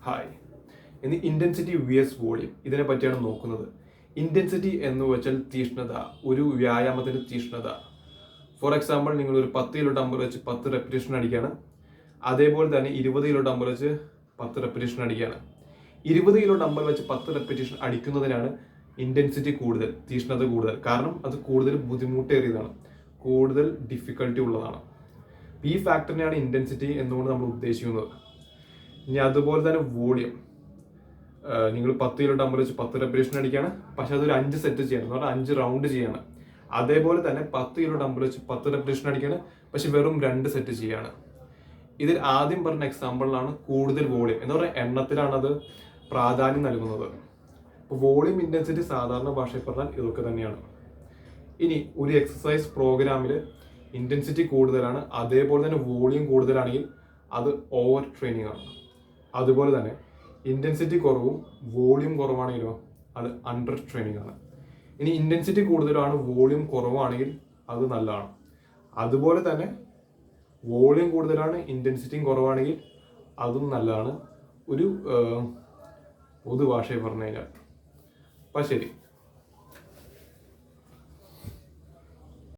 Hi. ഇന്ന് intensity vs volume ഇതിനെ പറ്റിയാണ് നോക്കുന്നത്. ഇൻറ്റൻസിറ്റി എന്ന് വെച്ചാൽ തീഷ്ണത, ഒരു വ്യായാമത്തിൻ്റെ തീഷ്ണത. ഫോർ എക്സാമ്പിൾ, നിങ്ങൾ ഒരു 10 കിലോ ഡംബൽ വെച്ച് 10 റെപ്പിറ്റേഷൻ അടിക്കുകയാണ്. അതേപോലെ തന്നെ 20 കിലോ ഡംബൽ വെച്ച് 10 റെപ്പിറ്റേഷൻ അടിക്കുകയാണ്. 20 കിലോ ഡംബൽ വെച്ച് 10 റെപ്പിറ്റേഷൻ അടിക്കുന്നതിനാണ് ഇൻറ്റൻസിറ്റി കൂടുതൽ, തീഷ്ണത കൂടുതൽ. കാരണം അത് കൂടുതൽ ബുദ്ധിമുട്ടേറിയതാണ്, കൂടുതൽ ഡിഫിക്കൽട്ടി ഉള്ളതാണ്. ഈ ഫാക്ടറിനെയാണ് ഇൻറ്റൻസിറ്റി എന്നുകൊണ്ട് നമ്മൾ ഉദ്ദേശിക്കുന്നത്. ഇനി അതുപോലെ തന്നെ വോളിയം, നിങ്ങൾ 10 കിലോ ഡംബൽ വെച്ച് 10 റെപ്പിറ്റേഷൻ അടിക്കുകയാണ്, പക്ഷെ അതൊരു 5 സെറ്റ് ചെയ്യണം, എന്ന് പറഞ്ഞാൽ 5 റൗണ്ട് ചെയ്യാണ്. അതേപോലെ തന്നെ 10 കിലോ ഡംബൽ വെച്ച് 10 റെപ്പിറ്റേഷൻ അടിക്കുകയാണ്, പക്ഷെ വെറും 2 സെറ്റ് ചെയ്യാണ്. ഇതിൽ ആദ്യം പറഞ്ഞ എക്സാമ്പിളിലാണ് കൂടുതൽ വോളിയം എന്ന് പറഞ്ഞാൽ എണ്ണത്തിലാണ് അത് പ്രാധാന്യം നൽകുന്നത്. അപ്പോൾ വോളിയം ഇൻറ്റൻസിറ്റി സാധാരണ ഭാഷയിൽ പറഞ്ഞാൽ ഇതൊക്കെ തന്നെയാണ്. ഇനി ഒരു എക്സസൈസ് പ്രോഗ്രാമിൽ ഇൻറ്റൻസിറ്റി കൂടുതലാണ്, അതേപോലെ തന്നെ വോളിയം കൂടുതലാണെങ്കിൽ അത് ഓവർ ട്രെയിനിങ് ആണ്. അതുപോലെ തന്നെ ഇൻറ്റൻസിറ്റി കുറവും വോളിയം കുറവാണെങ്കിലോ അത് അണ്ടർ ട്രെയിനിങ് ആണ്. ഇനി ഇൻറ്റൻസിറ്റി കൂടുതലാണ് വോളിയം കുറവാണെങ്കിൽ അത് നല്ലതാണ്. അതുപോലെ തന്നെ വോളിയം കൂടുതലാണ് ഇൻറ്റൻസിറ്റിയും കുറവാണെങ്കിൽ അതും നല്ലതാണ്, ഒരു പൊതുഭാഷയിൽ പറഞ്ഞു കഴിഞ്ഞാൽ. അപ്പം ശരി.